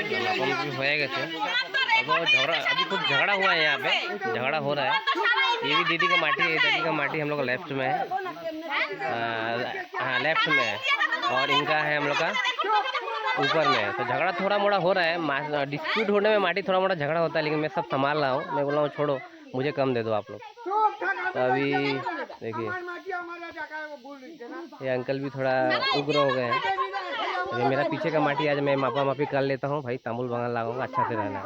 Complete हो गए थे। अब झगड़ा अभी कुछ झगड़ा हुआ है, यहाँ पे झगड़ा हो रहा है। ये भी दीदी का माटी है, दीदी का माटी हम लोग का लेफ्ट में है, हाँ लेफ्ट में है, और इनका है हम लोग का ऊपर में है। तो झगड़ा थोड़ा मोड़ा हो रहा है, डिस्प्यूट होने में माटी थोड़ा मोड़ा झगड़ा होता है, लेकिन मैं सब संभाल रहा हूँ। मैं बोल रहा हूँ छोड़ो, मुझे कम दे दो आप लोग। तो अभी देखिए ये अंकल भी थोड़ा उग्र हो गए हैं। अभी मेरा पीछे का माटी आज मैं मापा मापी कर लेता हूँ भाई, तामुल बंगाल लगाऊंगा, अच्छा से रहना है।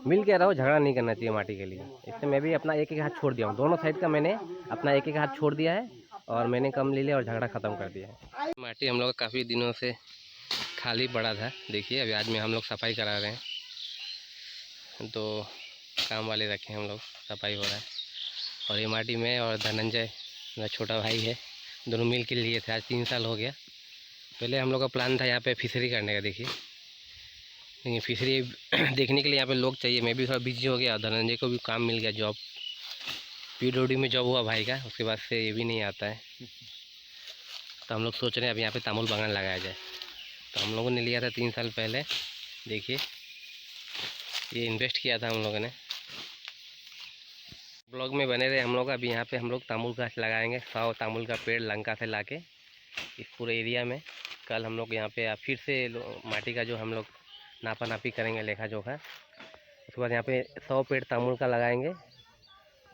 मिल के रहो, झगड़ा नहीं करना चाहिए माटी के लिए। इससे मैं भी अपना एक एक हाथ छोड़ दिया हूँ, दोनों साइड का मैंने अपना एक एक हाथ छोड़ दिया है, और मैंने कम ले लिया और झगड़ा ख़त्म कर दिया है। माटी हम लोग काफ़ी दिनों से खाली पड़ा था, देखिए अभी आज में हम लोग सफाई करा रहे हैं। तो काम वाले रखे हम लोग, सफाई हो रहा है। और ये माटी में और धनंजय मेरा छोटा भाई है, दोनों मिल के लिए थे। आज 3 साल हो गया। पहले हम लोग का प्लान था यहाँ पे फिशरी करने का, देखिए, लेकिन फिशरी देखने के लिए यहाँ पे लोग चाहिए। मैं भी थोड़ा बिजी हो गया, धनंजय को भी काम मिल गया, जॉब PWD में जॉब हुआ भाई का, उसके बाद से ये भी नहीं आता है। तो हम लोग सोच रहे हैं अब यहाँ पे तामुल बागान लगाया जाए। तो हम लोगों ने लिया था 3 साल पहले, देखिए ये इन्वेस्ट किया था हम लोगों ने। ब्लॉग में बने रहे हम लोग। अभी यहाँ पे हम लोग तामुल गाछ लगाएंगे, 100 तामुल का पेड़ लंका से लाके इस पूरे एरिया में। कल हम लोग यहाँ पे फिर से माटी का जो हम लोग नापा नापी करेंगे, लेखा जोखा। उसके बाद यहाँ पे 100 पेड़ तामुल का लगाएंगे,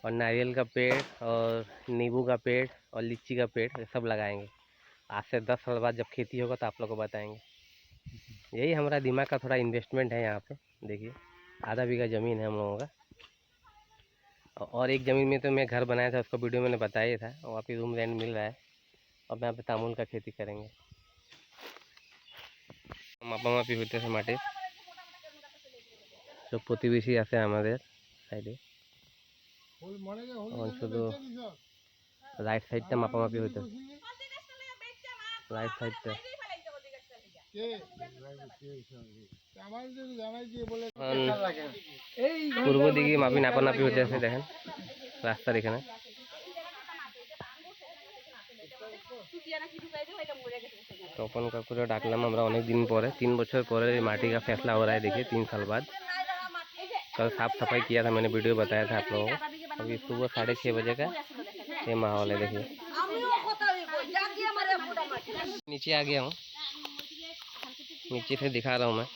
और नारियल का पेड़ और नींबू का पेड़ और लीची का पेड़ सब लगाएंगे। आज से 10 साल बाद जब खेती होगा तो आप लोग को बताएंगे। यही हमारा दिमाग का थोड़ा इन्वेस्टमेंट है यहाँ पे। देखिए आधा बीघा ज़मीन है हम लोगों का, और एक ज़मीन में तो मैं घर बनाया था, उसको वीडियो मैंने बताया था। वहाँ पे रूम रेंट मिल रहा है, और यहाँ पे तामुल का खेती करेंगे। मापा मापी होते थे माटे जो প্রতিবেশী আছে আমাদের সাইডে, শুধু রাইট সাইডটা মাপামাপি হইতে, রাইট সাইডটা পূর্ব দিকে মাপি নাপানাপি হইতেছে। দেখেন রাস্তার এখানে তপন কাকুরে ডাকলাম আমরা অনেক दिन পরে, 3 बছর পরে माटी का फैसला हो रहा है। देखिए 3 साल बाद। कल साफ सफाई किया था, मैंने वीडियो बताया था आप लोगों को। अभी सुबह 6:30 बजे का ये माहौल है। देखिए नीचे आ गया हूँ, नीचे से दिखा रहा हूँ मैं।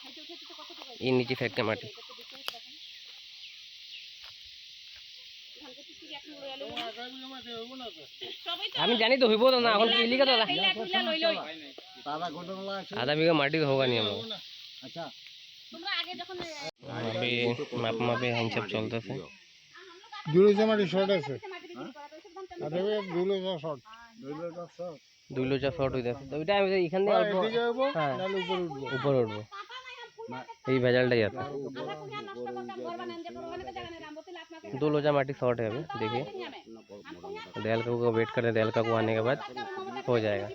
ये नीचे फेंक के माटी আমি জানি তো হইব তো না, এখন কি লিখা তো आधा बीघा माटी तो होगा नहीं हम लोग। अच्छा अभी माप मापे हम सब चलते थे। দুলোজা মাটি শর্ট আছে, আরে 2 শর্ট 2 শর্ট হইতাছে। তো এটা আমি এখান থেকে অল্প হ্যাঁ নালে উপরে উঠবো এই ভেজালটাই আছে। 2 लोजा माटी शॉर्ट है अभी। देखिए दयाल काकू का वेट करें, दयाल काकू आने के बाद हो जाएगा।